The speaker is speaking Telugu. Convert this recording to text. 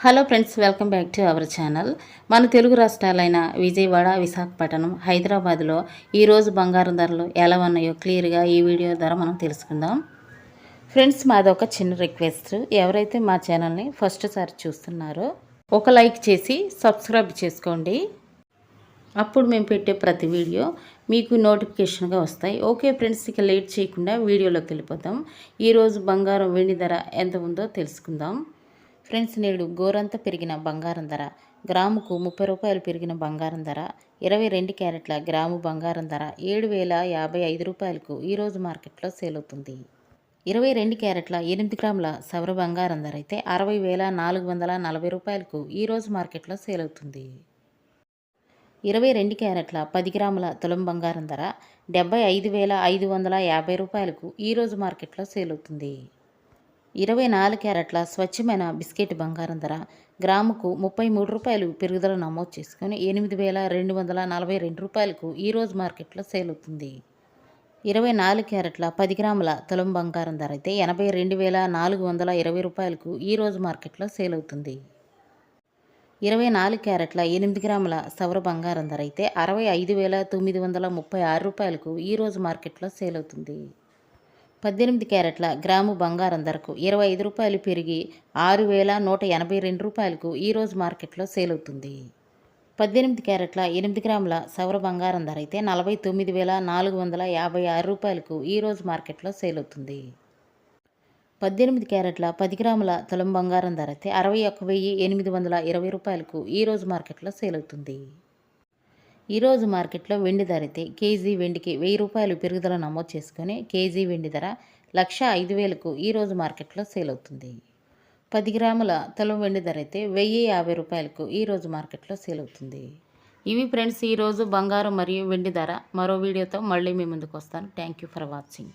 Hello friends, welcome back to our channel. మన తెలుగు రాష్ట్రాలైన విజయవాడ, విశాఖపట్నం, హైదరాబాద్లో ఈరోజు బంగారం ధరలు ఎలా ఉన్నాయో క్లియర్గా ఈ వీడియో ద్వారా మనం తెలుసుకుందాం. ఫ్రెండ్స్, మాదొక చిన్న రిక్వెస్ట్. ఎవరైతే మా ఛానల్ని ఫస్ట్ సారి చూస్తున్నారో ఒక లైక్ చేసి సబ్స్క్రైబ్ చేసుకోండి. అప్పుడు మేము పెట్టే ప్రతి వీడియో మీకు నోటిఫికేషన్గా వస్తాయి. ఓకే ఫ్రెండ్స్, ఇక లేట్ చేయకుండా వీడియోలోకి వెళ్ళిపోతాం. ఈరోజు బంగారం వెండి ధర ఎంత ఉందో తెలుసుకుందాం. ఫ్రెండ్స్, నేడు గోరంత పెరిగిన బంగారం ధర గ్రాముకు 30 రూపాయలు పెరిగిన బంగారం ధర 22 క్యారెట్ల గ్రాము బంగారం ధర 7,055 రూపాయలకు ఈరోజు మార్కెట్లో సేల్ అవుతుంది. 22 క్యారెట్ల 8 గ్రాముల సవర బంగారం ధర అయితే 60,440 రూపాయలకు ఈరోజు మార్కెట్లో సేల్ అవుతుంది. 22 క్యారెట్ల 10 గ్రాముల తులం బంగారం ధర 75,550 రూపాయలకు ఈరోజు మార్కెట్లో సేల్ అవుతుంది. 24 క్యారెట్ల స్వచ్ఛమైన బిస్కెట్ బంగారం ధర గ్రాముకు 33 రూపాయలు పెరుగుదల నమోదు చేసుకుని 8,242 రూపాయలకు ఈరోజు మార్కెట్లో సేల్ అవుతుంది. 24 క్యారెట్ల 10 గ్రాముల తులం బంగారం ధర అయితే 82,420 రూపాయలకు ఈరోజు మార్కెట్లో సేల్ అవుతుంది. 24 క్యారెట్ల 8 గ్రాముల సవర బంగారం ధర అయితే 65,936 రూపాయలకు ఈరోజు మార్కెట్లో సేల్ అవుతుంది. 18 క్యారెట్ల గ్రాము బంగారం ధరకు 25 రూపాయలు పెరిగి 6,182 రూపాయలకు ఈరోజు మార్కెట్లో సేల్ అవుతుంది. 18 క్యారెట్ల 8 గ్రాముల సవర బంగారం ధర అయితే 49,456 రూపాయలకు ఈరోజు మార్కెట్లో సేల్ అవుతుంది. 18 క్యారెట్ల 10 గ్రాముల తులం బంగారం ధర అయితే 61,820 రూపాయలకు ఈరోజు మార్కెట్లో సేల్ అవుతుంది. ఈరోజు మార్కెట్లో వెండి ధర అయితే కేజీ వెండికి 1000 రూపాయలు పెరుగుదల నమోదు చేసుకుని కేజీ వెండి ధర 1,05,000కు ఈరోజు మార్కెట్లో సేల్ అవుతుంది. 10 గ్రాముల తులం వెండి ధర అయితే 1,050 రూపాయలకు ఈరోజు మార్కెట్లో సేల్ అవుతుంది. ఇవి ఫ్రెండ్స్ ఈరోజు బంగారం మరియు వెండి ధర. మరో వీడియోతో మళ్ళీ మీ ముందుకు వస్తాను. Thank you for watching.